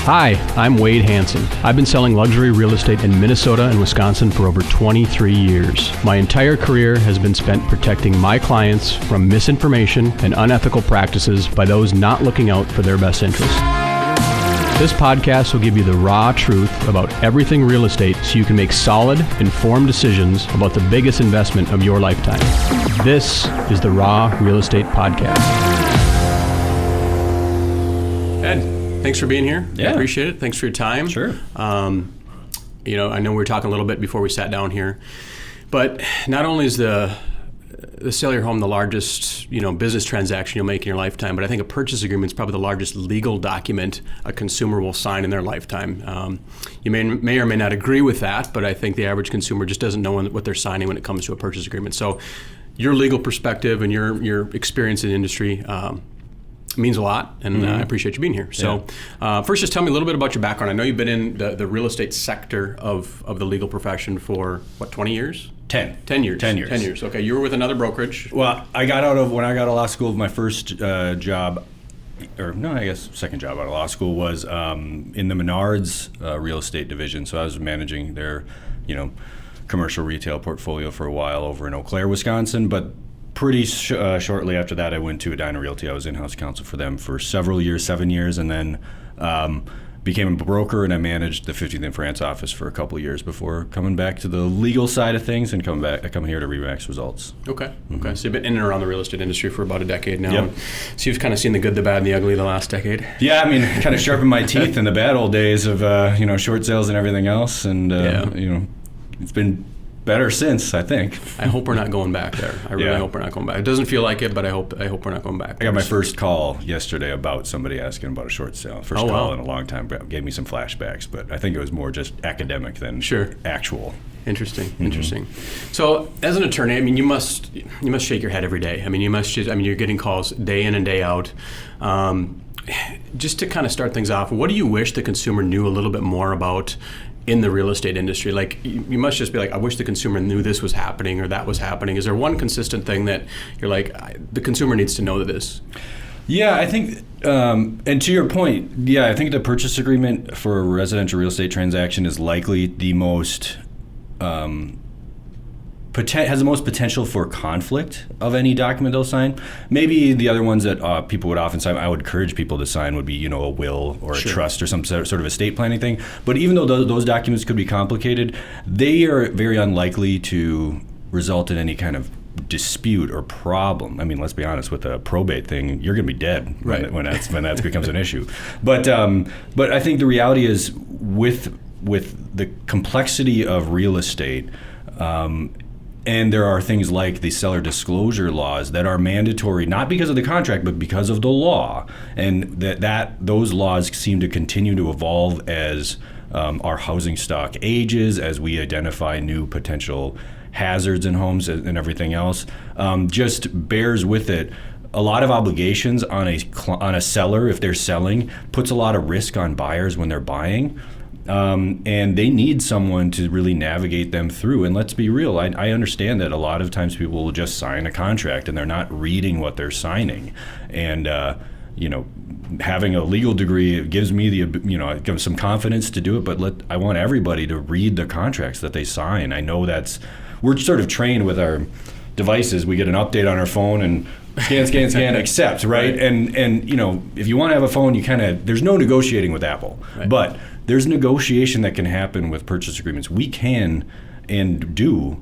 Hi, I'm Wade Hansen. I've been selling luxury real estate in Minnesota and Wisconsin for over 23 years. My entire career has been spent protecting my clients from misinformation and unethical practices by those not looking out for their best interests. This podcast will give you the raw truth about everything real estate so you can make solid, informed decisions about the biggest investment of your lifetime. This is the Raw Real Estate Podcast. Ed. Thanks for being here. Yeah. I appreciate it. Thanks for your time. Sure. I know we were talking a little bit before we sat down here, but not only is the sale of your home the largest, business transaction you'll make in your lifetime, but I think a purchase agreement is probably the largest legal document a consumer will sign in their lifetime. You may or may not agree with that, but I think the average consumer just doesn't know what they're signing when it comes to a purchase agreement. So your legal perspective and your experience in the industry means a lot, and I appreciate you being here. So first, just tell me a little bit about your background. I know you've been in the real estate sector of the legal profession for, 20 years? 10 years. 10 years. Okay, you were with another brokerage. Well, when I got out of law school, my first job, second job out of law school was in the Menards real estate division. So I was managing their, commercial retail portfolio for a while over in Eau Claire, Wisconsin, but pretty shortly after that, I went to Edina Realty. I was in-house counsel for them for several years, 7 years, and then became a broker, and I managed the 15th and France office for a couple of years before coming back to the legal side of things and I come here to RE/MAX Results. Okay. So you've been in and around the real estate industry for about a decade now. Yep. So you've kind of seen the good, the bad, and the ugly the last decade. Yeah, kind of sharpened my teeth in the bad old days of short sales and everything else, and it's been better since, I think. I hope we're not going back there. I really hope we're not going back. It doesn't feel like it, but I hope we're not going back there. I got my first call yesterday about somebody asking about a short sale. First call in a long time. Gave me some flashbacks, but I think it was more just academic than actual. Interesting. So, as an attorney, you must shake your head every day. You're getting calls day in and day out. Just to kind of start things off, what do you wish the consumer knew a little bit more about in the real estate industry? Like, you must just be like, I wish the consumer knew this was happening or that was happening. Is there one consistent thing that you're like, the consumer needs to know this? Yeah, I think, and to your point, I think the purchase agreement for a residential real estate transaction is likely the most has the most potential for conflict of any document they'll sign. Maybe the other ones that people would often sign, I would encourage people to sign, would be a will or a trust or some sort of estate planning thing. But even though those documents could be complicated, they are very unlikely to result in any kind of dispute or problem. Let's be honest, with a probate thing, you're going to be dead when that becomes an issue. But I think the reality is with the complexity of real estate. And there are things like the seller disclosure laws that are mandatory, not because of the contract, but because of the law. And that those laws seem to continue to evolve as our housing stock ages, as we identify new potential hazards in homes and everything else. Just bears with it. A lot of obligations on a seller, if they're selling, puts a lot of risk on buyers when they're buying. And they need someone to really navigate them through. And let's be real, I understand that a lot of times people will just sign a contract and they're not reading what they're signing. And, having a legal degree gives me it gives some confidence to do it, but I want everybody to read the contracts that they sign. I know we're sort of trained with our devices. We get an update on our phone and scan, accept, right? And if you want to have a phone, there's no negotiating with Apple. Right. But there's negotiation that can happen with purchase agreements. We can and do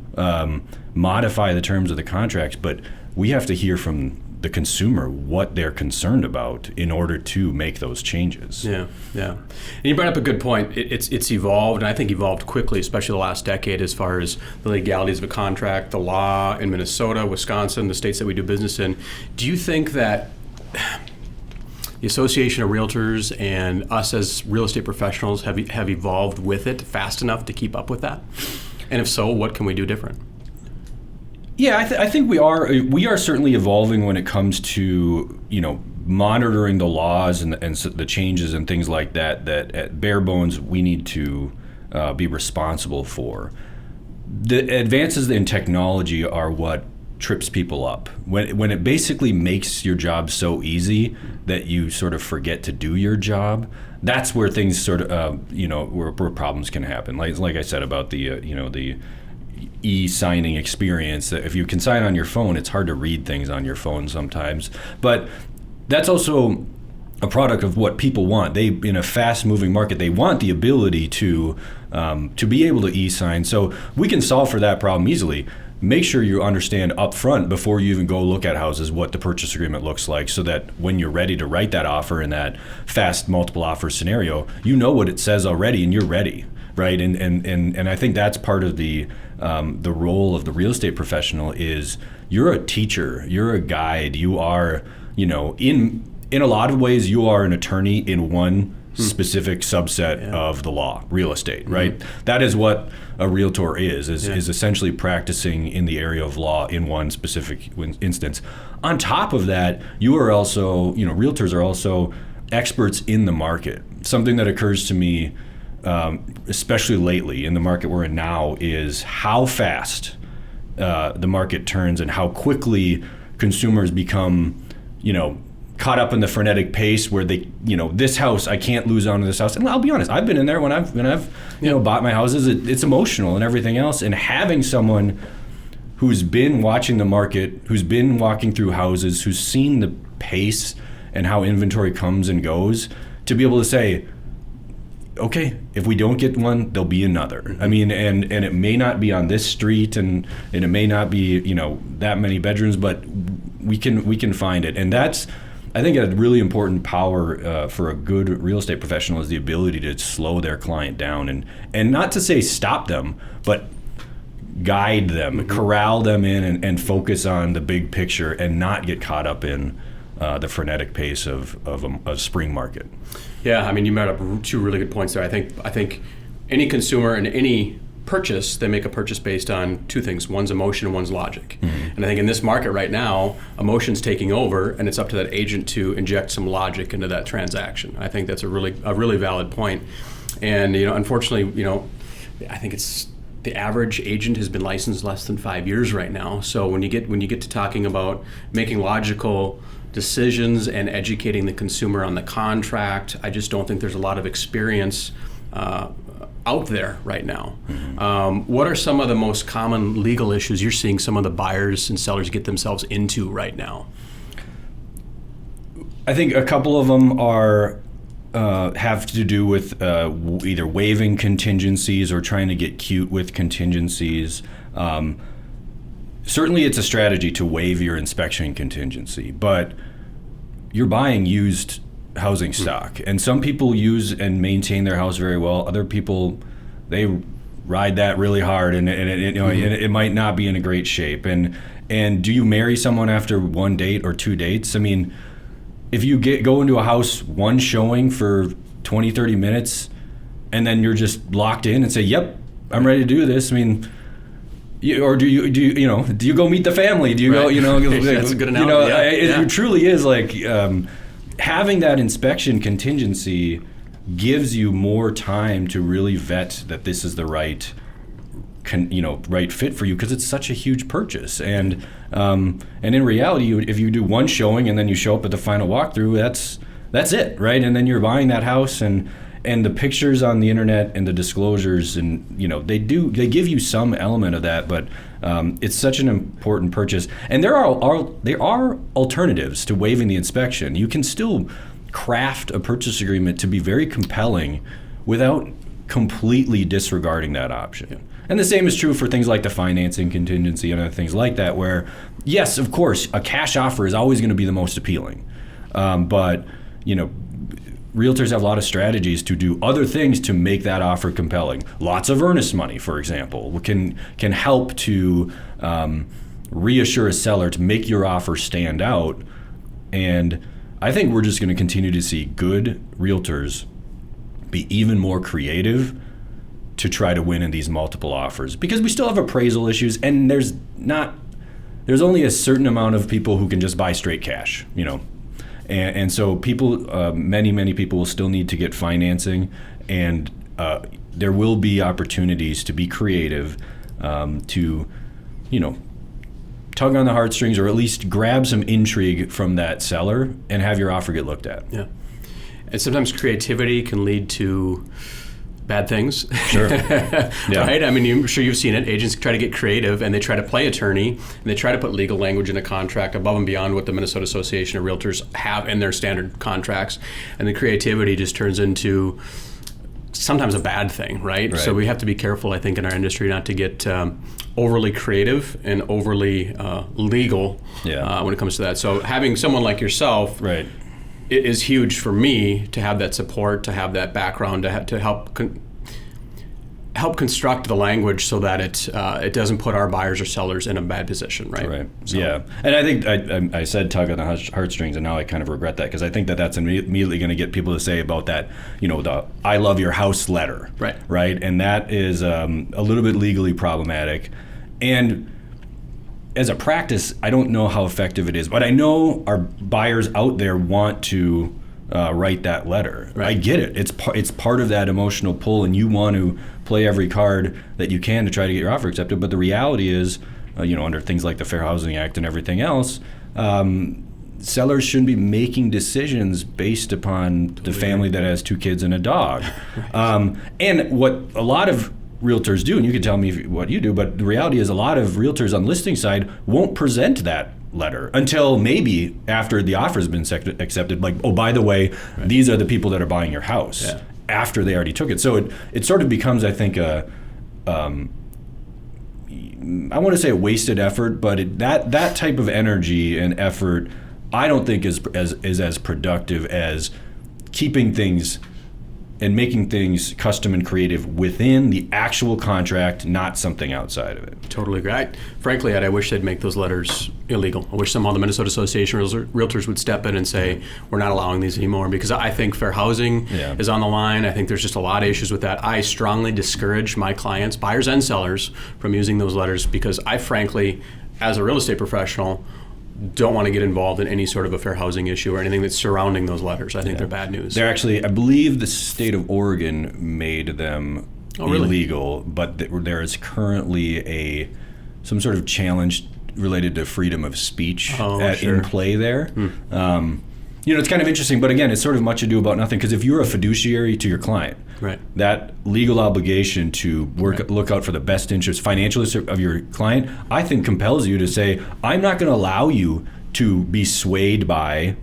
modify the terms of the contracts, but we have to hear from the consumer what they're concerned about in order to make those changes. Yeah. And you brought up a good point. It's evolved, and I think evolved quickly, especially the last decade, as far as the legalities of a contract, the law in Minnesota, Wisconsin, the states that we do business in. Do you think that the Association of Realtors and us as real estate professionals have evolved with it fast enough to keep up with that? And if so, what can we do different? Yeah, I think we are certainly evolving when it comes to monitoring the laws and the changes and things like that at bare bones we need to be responsible for. The advances in technology are what trips people up. When it basically makes your job so easy that you sort of forget to do your job, that's where things sort of, where problems can happen. Like I said about the e-signing experience, that if you can sign on your phone, it's hard to read things on your phone sometimes. But that's also a product of what people want. They, in a fast-moving market, they want the ability to be able to e-sign. So we can solve for that problem easily. Make sure you understand up front before you even go look at houses what the purchase agreement looks like, so that when you're ready to write that offer in that fast multiple offer scenario, you know what it says already and you're ready, right? And I think that's part of the role of the real estate professional is you're a teacher, you're a guide, you are, in a lot of ways you are an attorney in one specific subset of the law, real estate, right? Mm-hmm. That is what a realtor is essentially practicing in the area of law in one specific instance. On top of that, you are also, realtors are also experts in the market. Something that occurs to me, especially lately in the market we're in now, is how fast the market turns and how quickly consumers become, caught up in the frenetic pace where they, this house, I can't lose on to this house. And I'll be honest, I've been in there when I've bought my houses. It's emotional and everything else. And having someone who's been watching the market, who's been walking through houses, who's seen the pace and how inventory comes and goes, to be able to say, okay, if we don't get one, there'll be another. I mean, and it may not be on this street, and it may not be, that many bedrooms, but we can find it. And that's, I think, a really important power for a good real estate professional is the ability to slow their client down and not to say stop them, but guide them, corral them in and focus on the big picture and not get caught up in the frenetic pace of a spring market. Yeah, I mean, you brought up two really good points there. I think any consumer in any purchase, they make a purchase based on two things. One's emotion and one's logic. Mm-hmm. And I think in this market right now, emotion's taking over, and it's up to that agent to inject some logic into that transaction. I think that's a really valid point. And unfortunately, I think it's the average agent has been licensed less than 5 years right now. So when you get to talking about making logical decisions and educating the consumer on the contract, I just don't think there's a lot of experience out there right now. Mm-hmm. What are some of the most common legal issues you're seeing some of the buyers and sellers get themselves into right now? I think a couple of them are have to do with either waiving contingencies or trying to get cute with contingencies. Certainly it's a strategy to waive your inspection contingency, but you're buying used housing stock. And some people use and maintain their house very well. Other people, they ride that really hard, and it might not be in a great shape. And do you marry someone after one date or two dates? I mean, if you go into a house one showing for 20, 30 minutes, and then you're just locked in and say, yep, I'm ready to do this. I mean, do you go meet the family? Do you go, That's a good analogy. It truly is like having that inspection contingency gives you more time to really vet that this is the right fit for you, because it's such a huge purchase. And in reality, if you do one showing and then you show up at the final walkthrough, that's it, right? And then you're buying that house, and the pictures on the internet and the disclosures, and they give you some element of that, but it's such an important purchase. And there are alternatives to waiving the inspection. You can still craft a purchase agreement to be very compelling without completely disregarding that option. Yeah. And the same is true for things like the financing contingency and other things like that, where, yes, of course, a cash offer is always going to be the most appealing. But, realtors have a lot of strategies to do other things to make that offer compelling. Lots of earnest money, for example, can help to reassure a seller to make your offer stand out. And I think we're just going to continue to see good realtors be even more creative to try to win in these multiple offers, because we still have appraisal issues, and there's only a certain amount of people who can just buy straight cash, and so people, many people will still need to get financing, and there will be opportunities to be creative, to tug on the heartstrings or at least grab some intrigue from that seller and have your offer get looked at. Yeah. And sometimes creativity can lead to bad things. Sure. Yeah. Right? I mean, I'm sure you've seen it. Agents try to get creative and they try to play attorney and they try to put legal language in a contract above and beyond what the Minnesota Association of Realtors have in their standard contracts. And the creativity just turns into sometimes a bad thing, right? So we have to be careful, I think, in our industry not to get overly creative and overly legal when it comes to that. So having someone like yourself it is huge for me to have that support, to have that background, to help construct the language so that it doesn't put our buyers or sellers in a bad position, right? Right. So. Yeah. And I think I said tug on the heartstrings, and now I kind of regret that because I think that's immediately going to get people to say about that, the "I love your house" letter, right? And that is a little bit legally problematic, and as a practice, I don't know how effective it is, but I know our buyers out there want to write that letter. I get it. It's part of that emotional pull, and you want to play every card that you can to try to get your offer accepted. But the reality is, under things like the Fair Housing Act and everything else, sellers shouldn't be making decisions based upon the family that has 2 kids and a dog. And what a lot of realtors do, and you can tell me what you do, but the reality is a lot of realtors on the listing side won't present that letter until maybe after the offer has been accepted, like, oh, by the way, these are the people that are buying your house, after they already took it. So it sort of becomes, I think, I want to say a wasted effort, but that type of energy and effort I don't think is as productive as keeping things and making things custom and creative within the actual contract, not something outside of it. Totally agree. Frankly, Ed, I wish they'd make those letters illegal. I wish somehow the Minnesota Association of Realtors would step in and say, we're not allowing these anymore, because I think fair housing is on the line. I think there's just a lot of issues with that. I strongly discourage my clients, buyers and sellers, from using those letters because I frankly, as a real estate professional, don't want to get involved in any sort of a fair housing issue or anything that's surrounding those letters. I think they're bad news. They're actually, I believe the state of Oregon made them illegal, but there is currently some sort of challenge related to freedom of speech in play there. It's kind of interesting, but again, it's sort of much ado about nothing, because if you're a fiduciary to your client, that legal obligation to look out for the best interest, financial interest of your client, I think compels you to say, I'm not going to allow you to be swayed by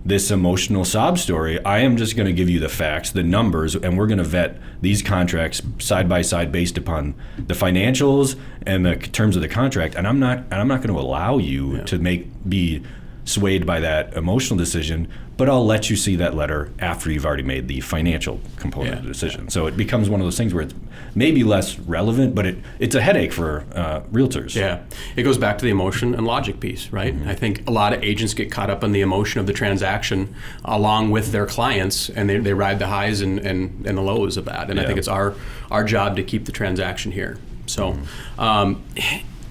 this emotional sob story. I am just going to give you the facts, the numbers, and we're going to vet these contracts side by side based upon the financials and the terms of the contract. And I'm not going to allow you to be swayed by that emotional decision, but I'll let you see that letter after you've already made the financial component of the decision. So it becomes one of those things where it's maybe less relevant, but it's a headache for realtors. Yeah, it goes back to the emotion and logic piece, right? I think a lot of agents get caught up in the emotion of the transaction along with their clients, and they ride the highs and the lows of that. And I think it's our job to keep the transaction here. So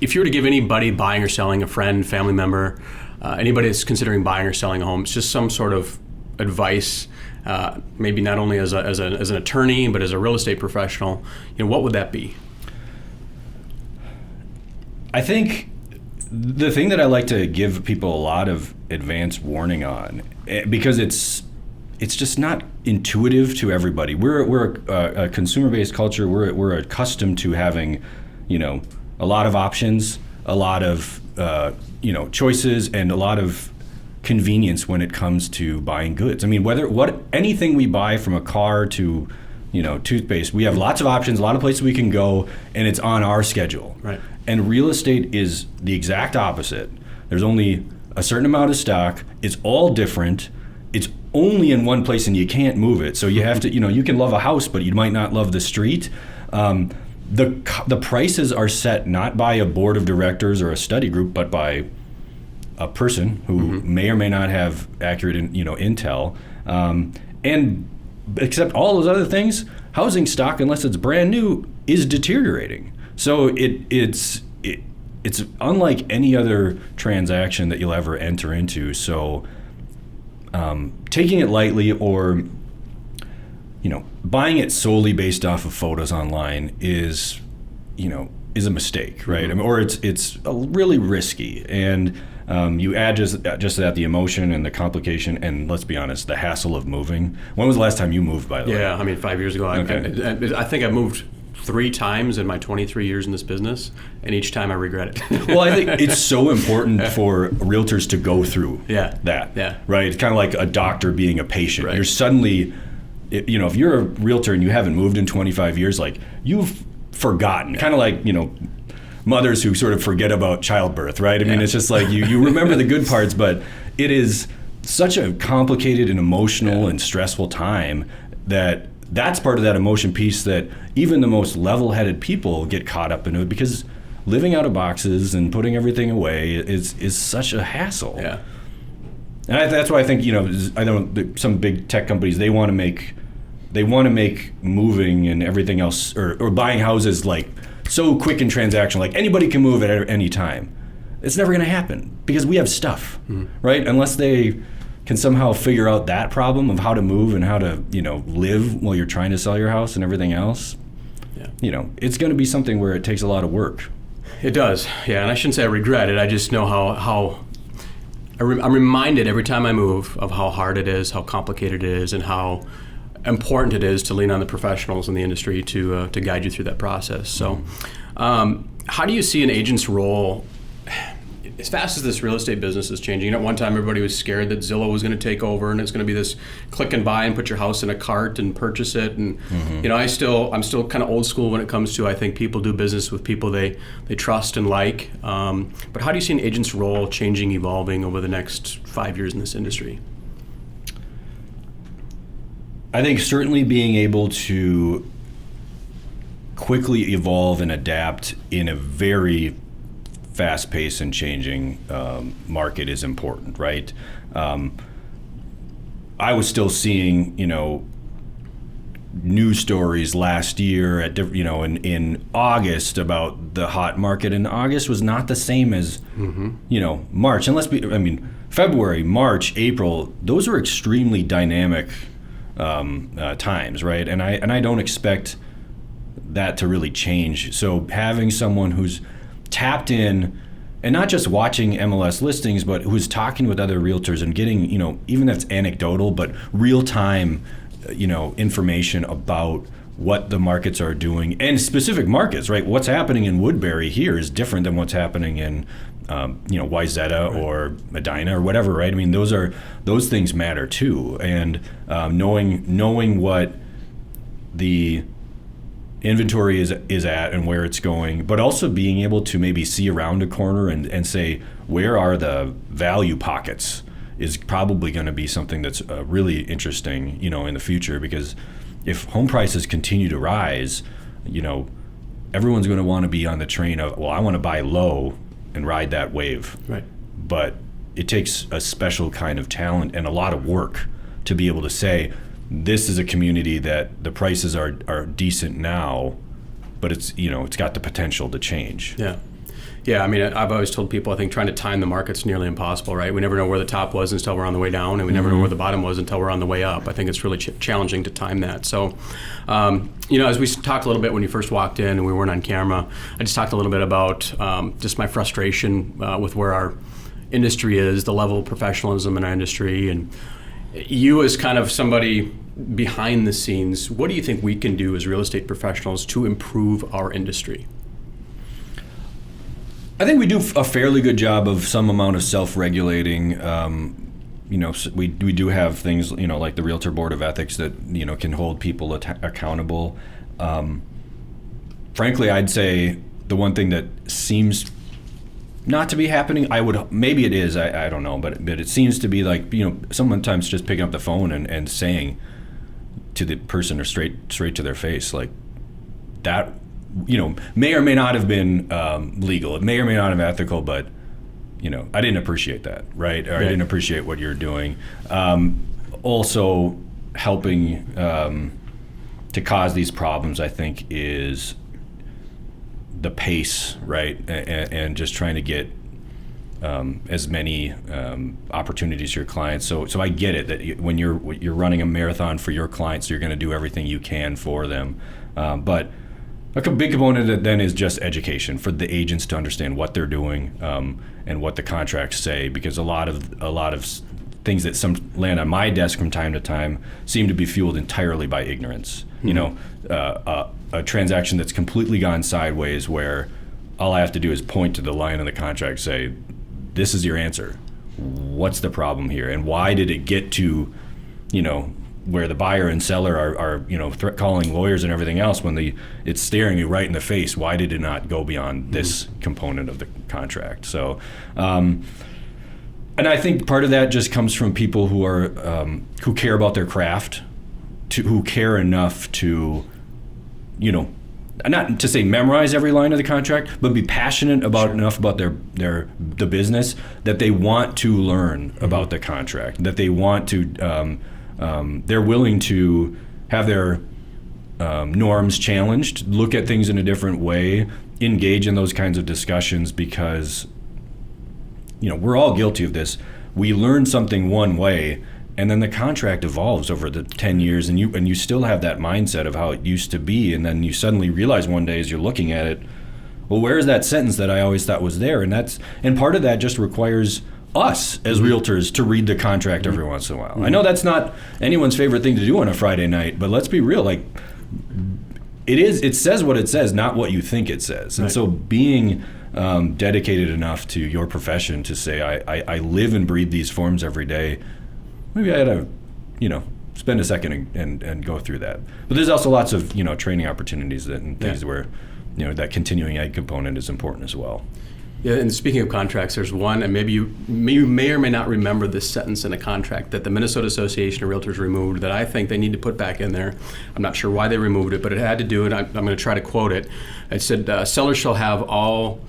if you were to give anybody buying or selling, a friend, family member, anybody that's considering buying or selling a home, it's just some sort of advice, maybe not only as an attorney, but as a real estate professional, what would that be? I think the thing that I like to give people a lot of advance warning on, because it's just not intuitive to everybody. We're a consumer-based culture. We're accustomed to having, a lot of options, a lot of choices, and a lot of convenience when it comes to buying goods. I mean, anything we buy, from a car to toothpaste, we have lots of options, a lot of places we can go, and it's on our schedule. Right. And real estate is the exact opposite. There's only a certain amount of stock. It's all different. It's only in one place, and you can't move it. So you have to, you can love a house, but you might not love the street. The prices are set not by a board of directors or a study group, but by a person who may or may not have accurate, intel. And except all those other things, housing stock, unless it's brand new, is deteriorating. So it's unlike any other transaction that you'll ever enter into. So taking it lightly or buying it solely based off of photos online is, is a mistake, right? I mean, or it's really risky, and you add just that the emotion and the complication, and let's be honest, the hassle of moving. When was the last time you moved, by the way? Yeah, I mean 5 years ago. Okay. I think I moved 3 times in my 23 years in this business, and each time I regret it. Well, I think it's so important for realtors to go through that. Yeah. Right? It's kind of like a doctor being a patient. Right. You're suddenly, if you're a realtor and you haven't moved in 25 years, like you've forgotten. Kind of like, mothers who sort of forget about childbirth, right? I mean, it's just like you remember the good parts, but it is such a complicated and emotional and stressful time that's part of that emotion piece that even the most level-headed people get caught up into, because living out of boxes and putting everything away is such a hassle. Yeah. And that's why I think, I know some big tech companies, they want to make moving and everything else, or buying houses like so quick and transactional, like anybody can move at any time. It's never going to happen because we have stuff, right? Unless they can somehow figure out that problem of how to move and how to, live while you're trying to sell your house and everything else. Yeah. It's going to be something where it takes a lot of work. It does, yeah. And I shouldn't say I regret it. I just know how I'm reminded every time I move of how hard it is, how complicated it is, and how important it is to lean on the professionals in the industry to guide you through that process. So, how do you see an agent's role as fast as this real estate business is changing? At one time, everybody was scared that Zillow was going to take over, and it's going to be this click and buy and put your house in a cart and purchase it. And I'm still kind of old school when it comes to, I think people do business with people they trust and like. But how do you see an agent's role changing, evolving over the next 5 years in this industry? I think certainly being able to quickly evolve and adapt in a very fast-paced and changing market is important, right? I was still seeing, news stories last year at in August about the hot market, and August was not the same as March. And February, March, April, those were extremely dynamic times, right? And I don't expect that to really change. So having someone who's tapped in and not just watching MLS listings, but who's talking with other realtors and getting, even if it's anecdotal, but real time, information about what the markets are doing and specific markets, right? What's happening in Woodbury here is different than what's happening in Wayzata or Medina or whatever, right? I mean, those things matter too, and knowing what the inventory is at and where it's going, but also being able to maybe see around a corner and say where are the value pockets is probably going to be something that's really interesting, in the future, because if home prices continue to rise, everyone's going to want to be on the train of, well, I want to buy low and ride that wave. Right. But it takes a special kind of talent and a lot of work to be able to say, this is a community that the prices are decent now, but it's got the potential to change. Yeah. I mean, I've always told people, I think trying to time the market's nearly impossible, right? We never know where the top was until we're on the way down, and we never know where the bottom was until we're on the way up. I think it's really challenging to time that. So, as we talked a little bit when you first walked in and we weren't on camera, I just talked a little bit about just my frustration with where our industry is, the level of professionalism in our industry, and you as kind of somebody behind the scenes, what do you think we can do as real estate professionals to improve our industry? I think we do a fairly good job of some amount of self-regulating. We do have things, like the Realtor Board of Ethics that, can hold people accountable. Frankly, I'd say the one thing that seems not to be happening, maybe it is, I don't know, but it seems to be like, sometimes just picking up the phone and saying to the person or straight to their face, like, that, may or may not have been legal. It may or may not have been ethical, but, I didn't appreciate that, right? Or I didn't appreciate what you're doing. Also helping to cause these problems, I think, is the pace, right? And just trying to get as many opportunities to your clients. So I get it that when you're running a marathon for your clients, you're going to do everything you can for them. But A big component then is just education for the agents to understand what they're doing and what the contracts say, because a lot of things that some land on my desk from time to time seem to be fueled entirely by ignorance. A transaction that's completely gone sideways where all I have to do is point to the line in the contract, say, this is your answer. What's the problem here? And why did it get to, where the buyer and seller are calling lawyers and everything else when it's staring you right in the face? Why did it not go beyond this component of the contract? So, and I think part of that just comes from people who are who care about their craft, who care enough to, not to say memorize every line of the contract, but be passionate about enough about the business that they want to learn about the contract, that they want to, they're willing to have their norms challenged, look at things in a different way, engage in those kinds of discussions, because we're all guilty of this. We learn something one way, and then the contract evolves over the 10 years, and you still have that mindset of how it used to be, and then you suddenly realize one day as you're looking at it, well, where is that sentence that I always thought was there? And part of that just requires us as realtors to read the contract every once in a while. I know that's not anyone's favorite thing to do on a Friday night, but let's be real, it says what it says, not what you think it says. And so being dedicated enough to your profession to say, I live and breathe these forms every day, maybe I had to, spend a second and go through that. But there's also lots of, training opportunities and things where, that continuing ed component is important as well. Yeah, and speaking of contracts, there's one, and maybe you may or may not remember this sentence in a contract that the Minnesota Association of Realtors removed that I think they need to put back in there. I'm not sure why they removed it, but it had to do, and I'm going to try to quote it. It said, sellers shall have all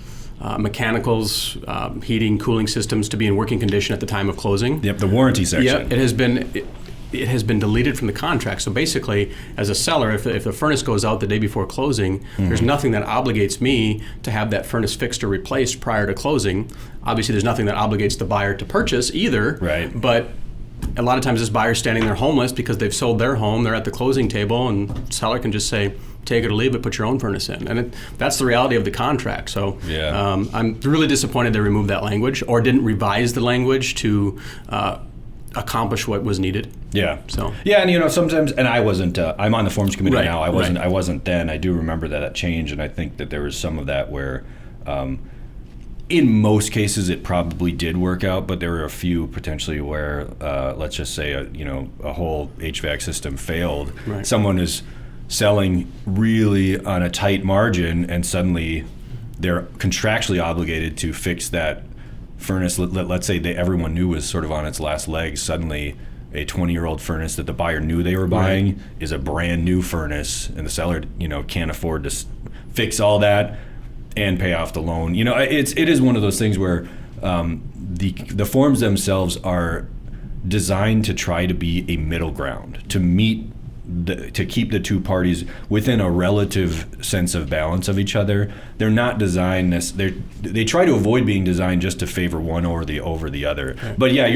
mechanicals, heating, cooling systems to be in working condition at the time of closing. Yep, the warranty section. Yep, it has been deleted from the contract. So basically, as a seller, if the furnace goes out the day before closing, there's nothing that obligates me to have that furnace fixed or replaced prior to closing. Obviously, there's nothing that obligates the buyer to purchase either. Right. But a lot of times this buyer's standing there homeless because they've sold their home, they're at the closing table, and seller can just say, take it or leave it, put your own furnace in. And that's the reality of the contract. So I'm really disappointed they removed that language or didn't revise the language to accomplish what was needed. Yeah. So. Yeah, and sometimes, and I wasn't. I'm on the forms committee now. I wasn't then. I do remember that change, and I think that there was some of that where, in most cases, it probably did work out, but there were a few potentially where, let's just say, a whole HVAC system failed. Right. Someone is selling really on a tight margin, and suddenly they're contractually obligated to fix that furnace. Let's say everyone knew was sort of on its last legs. Suddenly, a 20-year-old furnace that the buyer knew they were buying is a brand new furnace, and the seller, can't afford to fix all that and pay off the loan. It is one of those things where the forms themselves are designed to try to be a middle ground, to keep the two parties within a relative sense of balance of each other. They're not designed they try to avoid being designed just to favor one over the other. Right. But yeah,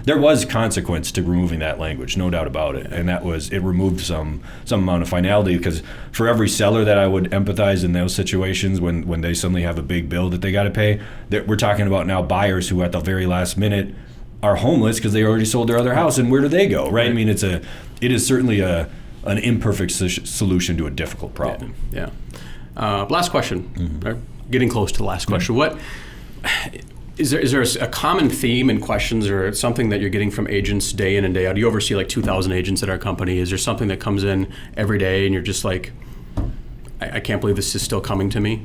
there was consequence to removing that language, no doubt about it. And it removed some amount of finality, because for every seller that I would empathize in those situations when they suddenly have a big bill that they got to pay, we're talking about now buyers who at the very last minute are homeless because they already sold their other house, and where do they go, right? I mean, it is certainly an imperfect solution to a difficult problem. Yeah. Last question. Right? Getting close to the last question. What is there a common theme in questions, or something that you're getting from agents day in and day out? You oversee like 2,000 agents at our company. Is there something that comes in every day and you're just like, I can't believe this is still coming to me?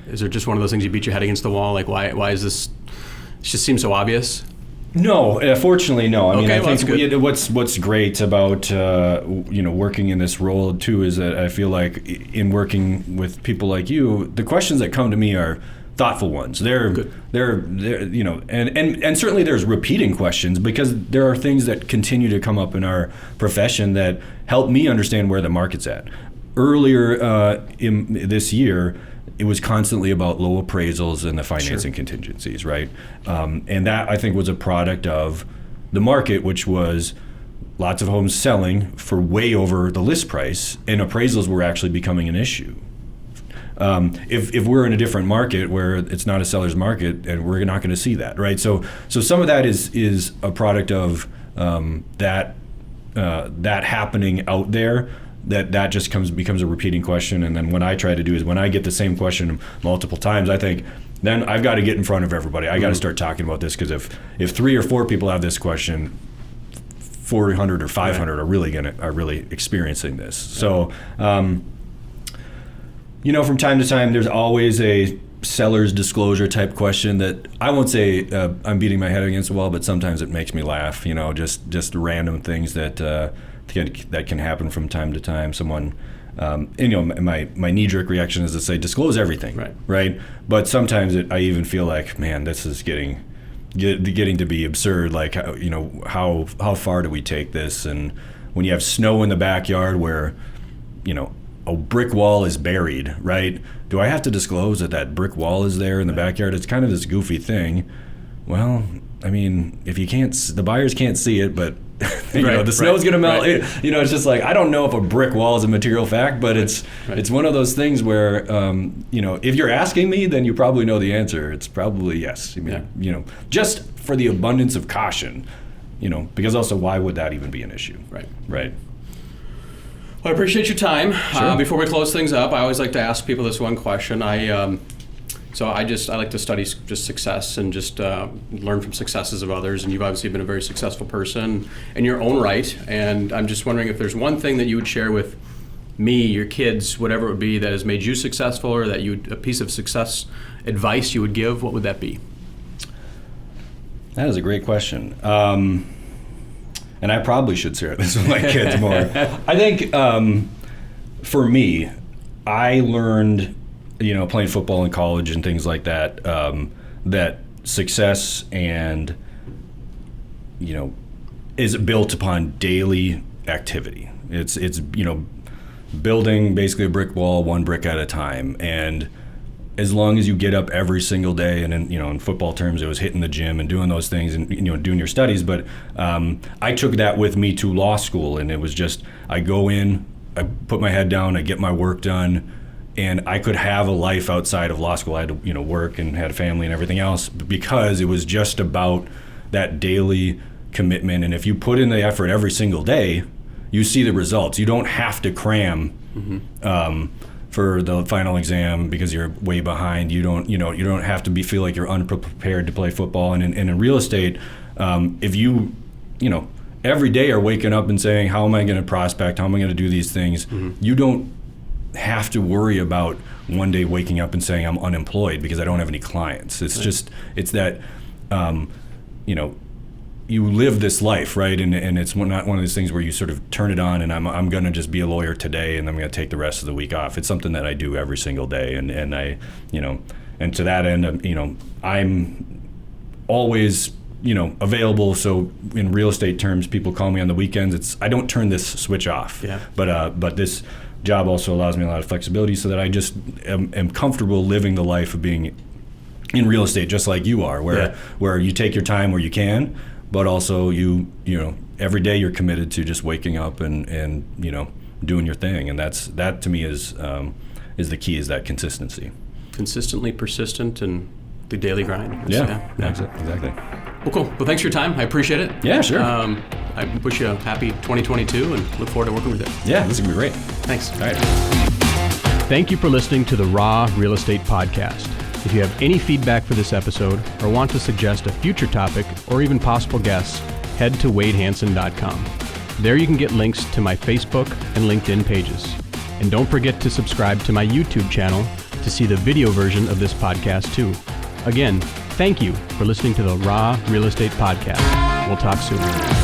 Is there just one of those things you beat your head against the wall? Like, why is this? It just seems so obvious. No, fortunately, no. I mean, I think that's good. What's great about working in this role too is that I feel like in working with people like you, the questions that come to me are thoughtful ones. They're and certainly there's repeating questions, because there are things that continue to come up in our profession that help me understand where the market's at. Earlier in this year, it was constantly about low appraisals and the financing contingencies, right? And that, I think, was a product of the market, which was lots of homes selling for way over the list price, and appraisals were actually becoming an issue. If we're in a different market where it's not a seller's market, and we're not going to see that, right? So some of that is a product of that happening out there. That just becomes a repeating question, and then what I try to do is when I get the same question multiple times, I think then I've got to get in front of everybody. I got to start talking about this, because if 3 or 4 people have this question, 400 or 500 are really experiencing this. So. From time to time, there's always a seller's disclosure type question that I won't say I'm beating my head against the wall, but sometimes it makes me laugh. Just random things that can happen from time to time. Someone, my knee-jerk reaction is to say disclose everything, right? But sometimes I even feel like, man, this is getting to be absurd. Like, how far do we take this? And when you have snow in the backyard where, a brick wall is buried, right? Do I have to disclose that brick wall is there in the backyard? It's kind of this goofy thing. Well, I mean, if you can't, the buyers can't see it, but the snow's gonna melt. Right. It's just like, I don't know if a brick wall is a material fact, but it's one of those things where, if you're asking me, then you probably know the answer. It's probably yes. I mean, just for the abundance of caution, because also, why would that even be an issue? Right. Well, I appreciate your time. Sure. Before we close things up, I always like to ask people this one question. I like to study just success and just learn from successes of others. And you've obviously been a very successful person in your own right. And I'm just wondering if there's one thing that you would share with me, your kids, whatever it would be, that has made you successful, or that a piece of success advice you would give. What would that be? That is a great question. And I probably should share this with my kids more. I think for me, I learned, playing football in college and things like that, that success and, is built upon daily activity. It's building basically a brick wall, one brick at a time. And as long as you get up every single day, and in football terms, it was hitting the gym and doing those things and doing your studies. But I took that with me to law school, and it was just, I go in, I put my head down, I get my work done, and I could have a life outside of law school. I had to work and had a family and everything else, because it was just about that daily commitment. And if you put in the effort every single day, you see the results. You don't have to cram. For the final exam because you're way behind. You don't have to feel like you're unprepared to play football. And in real estate, if you every day are waking up and saying, how am I going to prospect? How am I going to do these things? You don't have to worry about one day waking up and saying I'm unemployed because I don't have any clients. It's just, it's that, you live this life, right? And it's not one of those things where you sort of turn it on and I'm going to just be a lawyer today and I'm going to take the rest of the week off. It's something that I do every single day. And I, and to that end, I'm always, available. So in real estate terms, people call me on the weekends. I don't turn this switch off. Yeah. But this job also allows me a lot of flexibility so that I just am comfortable living the life of being in real estate, just like you are, where you take your time where you can, but also you every day you're committed to just waking up and doing your thing, and that to me is the key, is that consistency. Consistently persistent and the daily grind. Yeah. Exactly. Well, cool. Well, thanks for your time. I appreciate it. Yeah, sure. I wish you a happy 2022 and look forward to working with you. Yeah, this is gonna be great. Thanks. All right. Thank you for listening to the Raw Real Estate Podcast. If you have any feedback for this episode or want to suggest a future topic or even possible guests, head to wadehansen.com. There you can get links to my Facebook and LinkedIn pages. And don't forget to subscribe to my YouTube channel to see the video version of this podcast too. Again, thank you for listening to the Raw Real Estate Podcast. We'll talk soon.